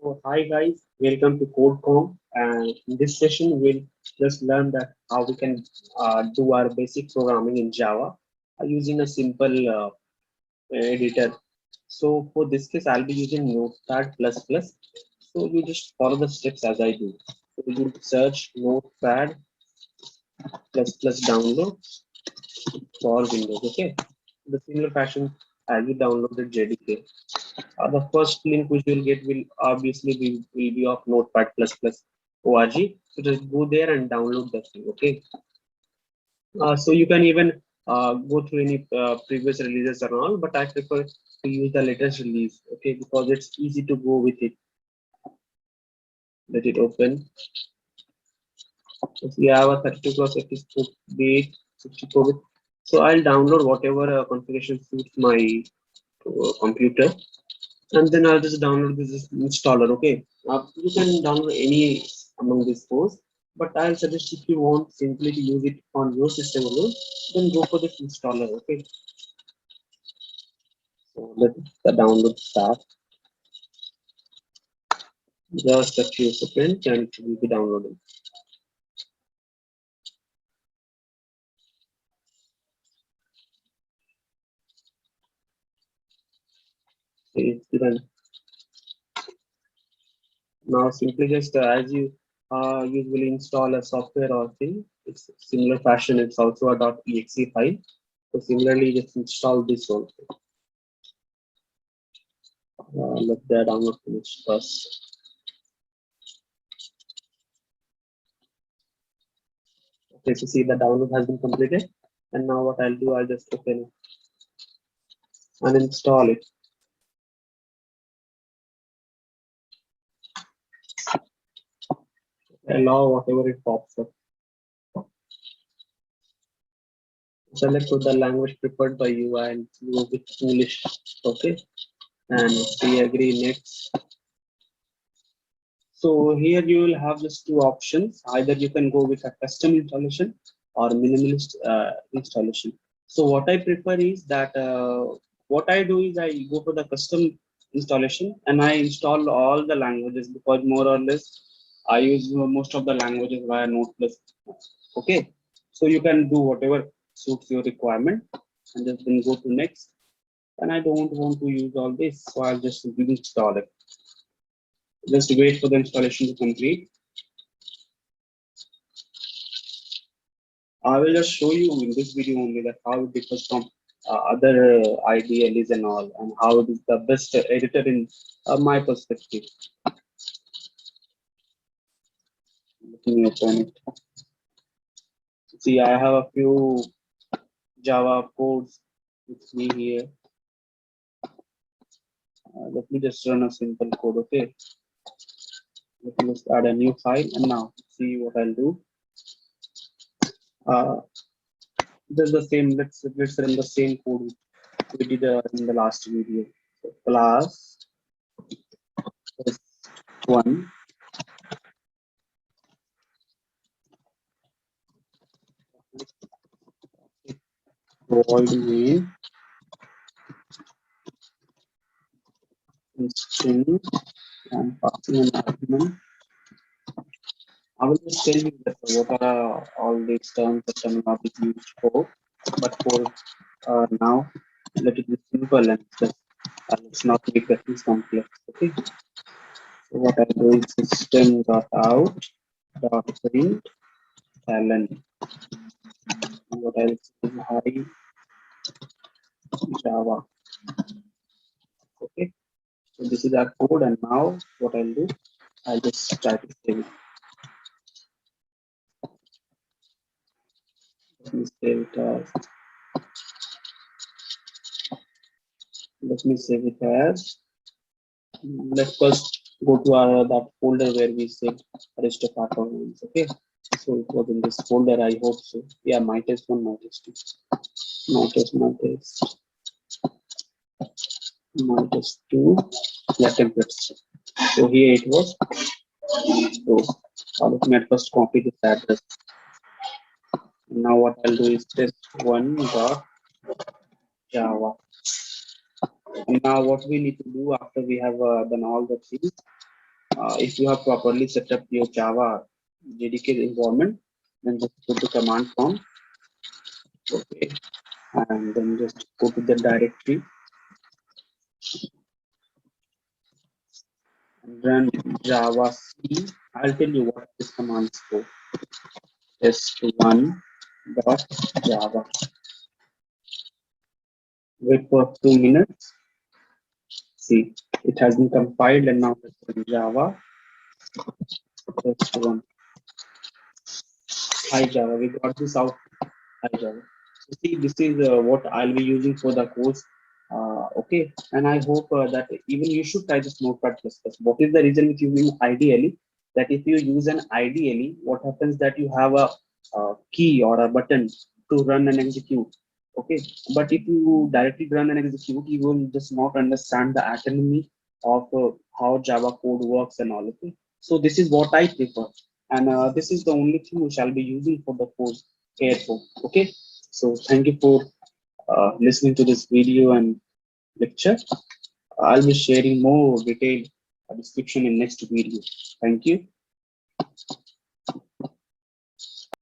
So, hi guys, welcome to CodeCom. And in this session, we'll just learn that how we can do our basic programming in Java using a simple editor. So for this case, I'll be using Notepad++. So you just follow the steps as I do. So you search Notepad++ download for Windows. Okay. The similar fashion as you downloaded JDK. The first link which you'll get will obviously will be of notepad++org. So just go there and download the thing. Okay. So you can even go through any previous releases and all, but I prefer to use the latest release. Okay, because it's easy to go with it. Let it open. So we have a 32 cross 64 bit, 64 bit. So I'll download whatever configuration suits my computer, and then I'll just download this installer. Okay, you can download any among these four, but I'll suggest if you want simply to use it on your system alone, then go for this installer. Okay, so let the download start. Just a few seconds and it will be downloading. It's done. Now simply just as you usually install a software or thing, it's similar fashion. It's also a .exe file. So similarly, just install this one. Let the download finish first. Okay, so see the download has been completed. And now what I'll do, I'll just open it and install it. Allow whatever it pops up. Select the language preferred by you and go with English. Okay, and see agree next. So here you will have just two options. Either you can go with a custom installation or minimalist installation. So what I prefer is that what I do is I go for the custom installation and I install all the languages because more or less I use most of the languages via Node++. Okay, so you can do whatever suits your requirement and just then go to next. And I don't want to use all this, so I'll just simply install it. Just wait for the installation to complete. I will just show you in this video only that how it differs from other IDLEs and all, and how it is the best editor in my perspective. Let me open it. See, I have a few Java codes with me here. Let me just run a simple code, okay? Let me just add a new file, and now see what I'll do. Just the same. Let's run the same code we did in the last video. So class one void main string and passing an argument. I will just tell you that what are all these terms that terminology used for, but for now, let it be simple and just let's not make the things complex. Okay. So what I do is system.out.println. What else is hi Java. Okay. So this is our code, and now what I'll do, I'll just try to save it. Let me save it as. Let me save it as. Let's first go to our that folder where we saved rest of our programs. Okay. So it was in this folder. I hope so. Yeah, my test one, my test two, my test two. Yeah, templates. So here it was. So let me at first copy this address. Now what I'll do is test1.java. And now what we need to do after we have done all the things, If you have properly set up your Java JDK environment, then just go to command prompt, okay, and then just go to the directory and run Java C. I'll tell you what this command is for. Test1 dot Java. Wait for 2 minutes. See, it has been compiled and now it's in Java. Test1. Hi Java, we got this out. Hi Java. So see, this is what I'll be using for the course. Okay, and I hope that even you should try this Notepad++. What is the reason with using ideally? That if you use an ideally, what happens that you have a, key or a button to run and execute. Okay, but if you directly run and execute, you will just not understand the anatomy of how Java code works and all. Okay, so this is what I prefer, and this is the only thing we shall be using for the course here for. Okay, so thank you for listening to this video and lecture. I'll be sharing more detailed description in next video. Thank you.